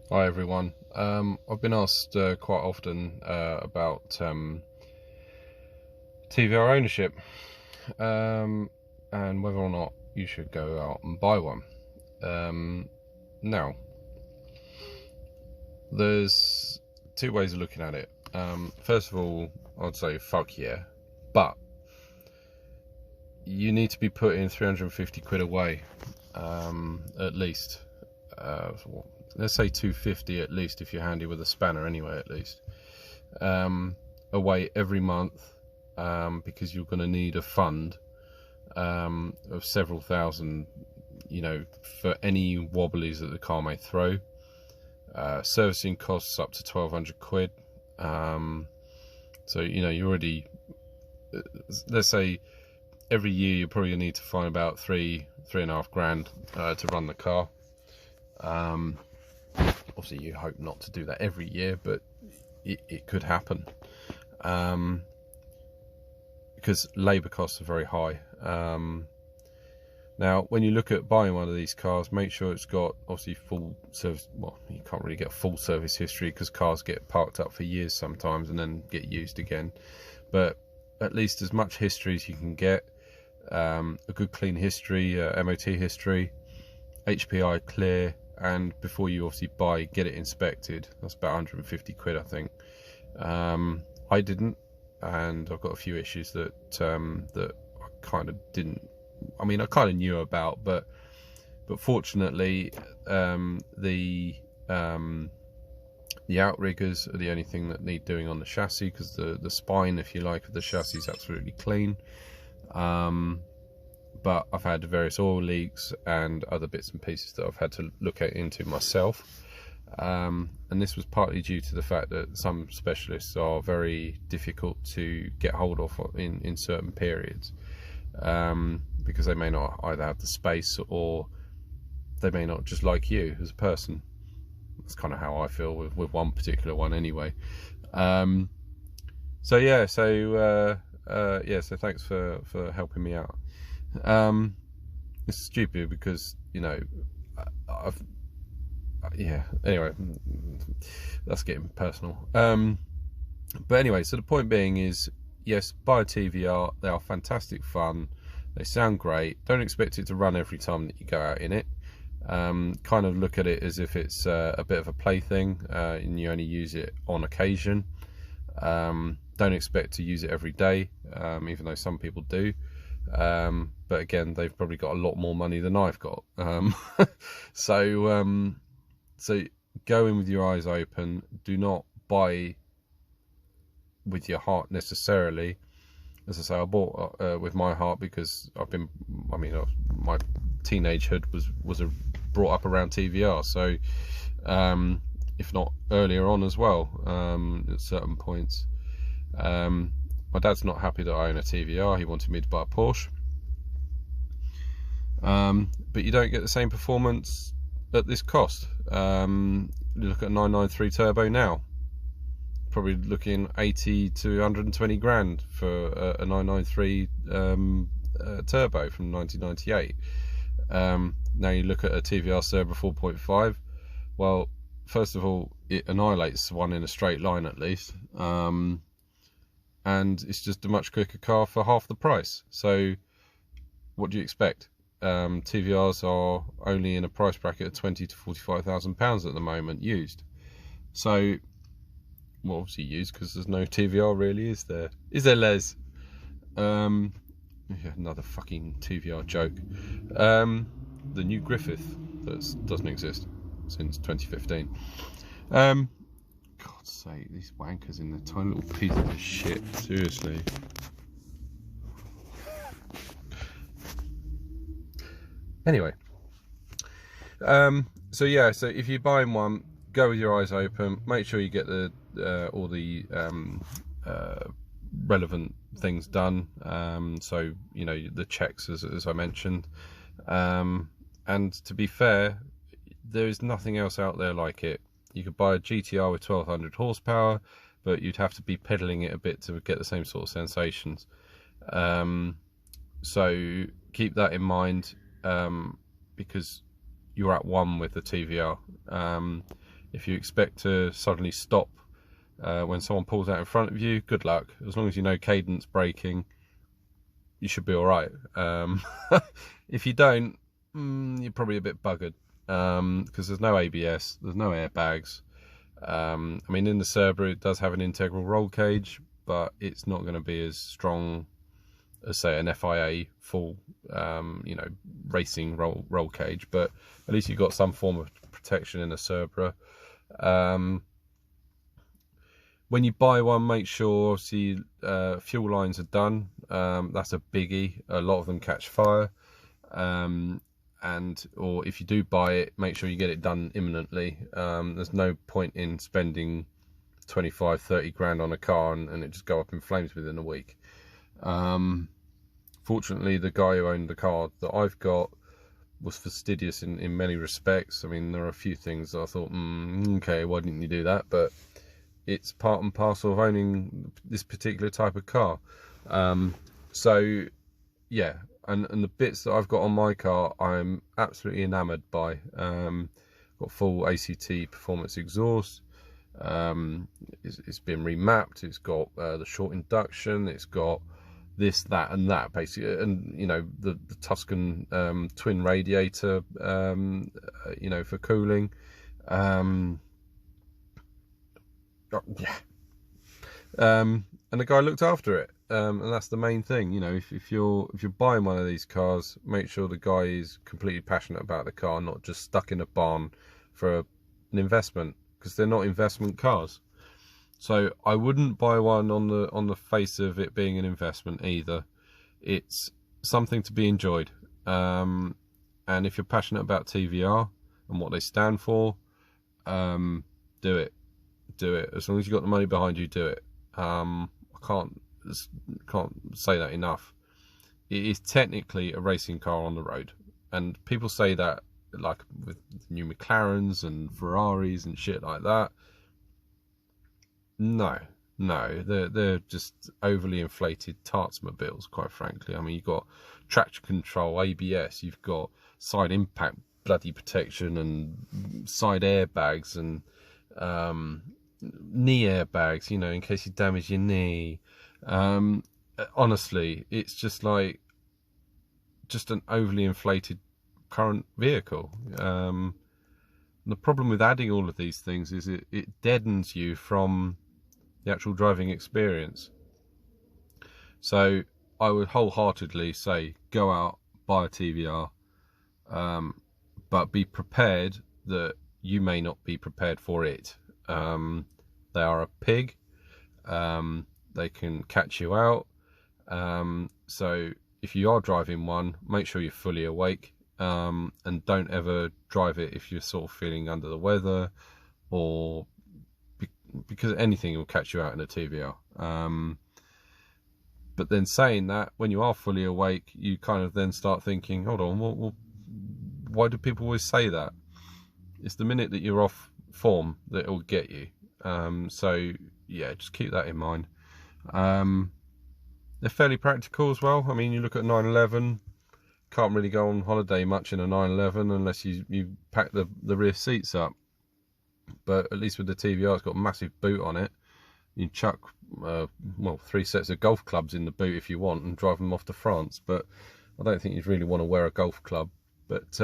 Hi everyone. I've been asked quite often about TVR ownership and whether or not you should go out and buy one. Now, there's two ways of looking at it. First of all, I'd say fuck yeah, but you need to be putting 350 quid away, at least. Let's say 250 at least if you're handy with a spanner anyway, at least. Away every month, because you're going to need a fund of several thousand, for any wobblies that the car may throw. Servicing costs up to 1,200 quid. So you already, let's say every year you're probably going to need to find about three and a half grand to run the car. Obviously you hope not to do that every year, but it could happen, because labour costs are very high. Now when you look at buying one of these cars, make sure it's got obviously full service. Well, you can't really get full service history because cars get parked up for years sometimes and then get used again, but at least as much history as you can get. A good clean history, MOT history, HPI clear, and before you obviously buy, get it inspected. That's about 150 quid, I think. I didn't, and I've got a few issues that that I kind of didn't. I mean, I kind of knew about, but fortunately, the outriggers are the only thing that need doing on the chassis, because the spine, if you like, of the chassis is absolutely clean. But I've had various oil leaks and other bits and pieces that I've had to look into myself, and this was partly due to the fact that some specialists are very difficult to get hold of in certain periods, because they may not either have the space or they may not just like you as a person. That's kind of how I feel with one particular one anyway. So thanks for helping me out. It's stupid because anyway, that's getting personal. But anyway, so the point being is, yes, buy a TVR. They are fantastic fun. They sound great. Don't expect it to run every time that you go out in it. Kind of look at it as if it's a bit of a plaything, and you only use it on occasion. Don't expect to use it every day, even though some people do. But again, they've probably got a lot more money than I've got. So go in with your eyes open. Do not buy with your heart necessarily. As I say, I bought with my heart because my teenagehood was brought up around TVR. So if not earlier on as well, at certain points. My dad's not happy that I own a TVR. He wanted me to buy a Porsche, but you don't get the same performance at this cost. You look at a 993 turbo now, probably looking 80 to 120 grand for a 993 turbo from 1998. Now you look at a TVR Cerbera 4.5. Well, first of all, it annihilates one in a straight line at least. And it's just a much quicker car for half the price. So what do you expect? TVRs are only in a price bracket of 20 to 45,000 pounds at the moment, used. So, well, obviously used because there's no TVR really, is there? Is there, Les? Another fucking TVR joke. The new Griffith that doesn't exist since 2015. God's sake, these wankers in the tiny little piece of shit, seriously. Anyway, so if you're buying one, go with your eyes open. Make sure you get all the relevant things done. So the checks, as I mentioned. And to be fair, there is nothing else out there like it. You could buy a GTR with 1200 horsepower, but you'd have to be pedaling it a bit to get the same sort of sensations. So keep that in mind, because you're at one with the TVR. If you expect to suddenly stop when someone pulls out in front of you, good luck. As long as you know cadence braking, you should be all right. If you don't, you're probably a bit buggered, because there's no ABS, there's no airbags. I mean, in the Cerbera it does have an integral roll cage, but it's not going to be as strong as, say, an FIA full, racing roll cage. But at least you've got some form of protection in a Cerbera. When you buy one, make sure obviously fuel lines are done. That's a biggie. A lot of them catch fire. Or if you do buy it, make sure you get it done imminently. There's no point in spending 25-30 grand on a car and it just go up in flames within a week. Fortunately, the guy who owned the car that I've got was fastidious in many respects. I mean, there are a few things that I thought, okay, why didn't you do that? But it's part and parcel of owning this particular type of car. So yeah, and the bits that I've got on my car, I'm absolutely enamored by. Got full ACT performance exhaust. It's been remapped. It's got the short induction. It's got this, that, and that, basically, and the Tuscan twin radiator, for cooling. And the guy looked after it, and that's the main thing. If you're buying one of these cars, make sure the guy is completely passionate about the car, not just stuck in a barn for an investment, because they're not investment cars. So I wouldn't buy one on the face of it being an investment either. It's something to be enjoyed, and if you're passionate about TVR and what they stand for, do it. As long as you've got the money behind you, do it. I can't say that enough. It is technically a racing car on the road, and people say that like with new McLarens and Ferraris and shit like that. No, they're just overly inflated tartsmobiles, quite frankly. I mean, you've got traction control, ABS, you've got side impact bloody protection and side airbags and knee airbags, in case you damage your knee. Honestly, it's just like an overly inflated current vehicle. The problem with adding all of these things is it deadens you from the actual driving experience. So I would wholeheartedly say go out, buy a TVR, but be prepared that you may not be prepared for it. They are a pig. They can catch you out. So if you are driving one, make sure you're fully awake, and don't ever drive it if you're sort of feeling under the weather, or because anything will catch you out in a TVR. But then saying that, when you are fully awake, you kind of then start thinking, hold on, well, why do people always say that? It's the minute that you're off form that it will get you. So yeah, just keep that in mind. They're fairly practical as well. I mean, you look at 911, can't really go on holiday much in a 911 unless you pack the rear seats up. But at least with the TVR, it's got a massive boot on it. You chuck 3 sets of golf clubs in the boot if you want and drive them off to France. But I don't think you'd really want to wear a golf club. But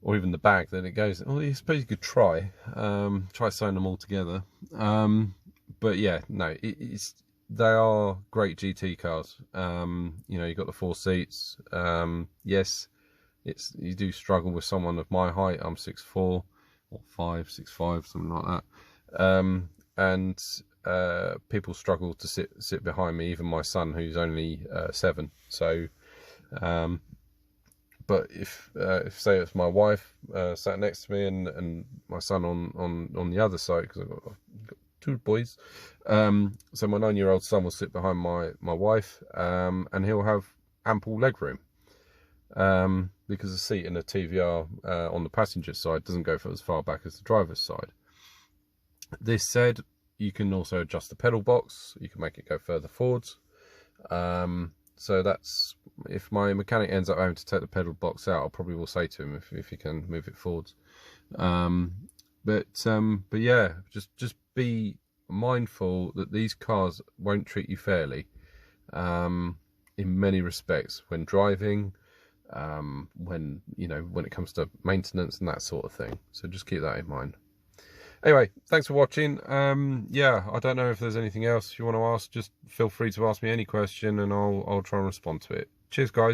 or even the bag. Then it goes, oh, I suppose you could try sewing them all together. But yeah, no, they are great GT cars. You've got the 4 seats. Yes, you do struggle with someone of my height. I'm 6'4", or 6'5", something like that. And people struggle to sit behind me. Even my son, who's only 7. So, but if say it's my wife sat next to me and my son on the other side, because I've got 2 boys. So my 9-year-old son will sit behind my wife, and he'll have ample leg room, because the seat in a TVR on the passenger side doesn't go for as far back as the driver's side. This said, you can also adjust the pedal box. You can make it go further forwards. So that's, if my mechanic ends up having to take the pedal box out, I probably will say to him if he can move it forwards. But yeah, just be mindful that these cars won't treat you fairly in many respects when driving, when when it comes to maintenance and that sort of thing. So just keep that in mind. Anyway, thanks for watching. Yeah, I don't know if there's anything else you want to ask. Just feel free to ask me any question and I'll try and respond to it. Cheers, guys.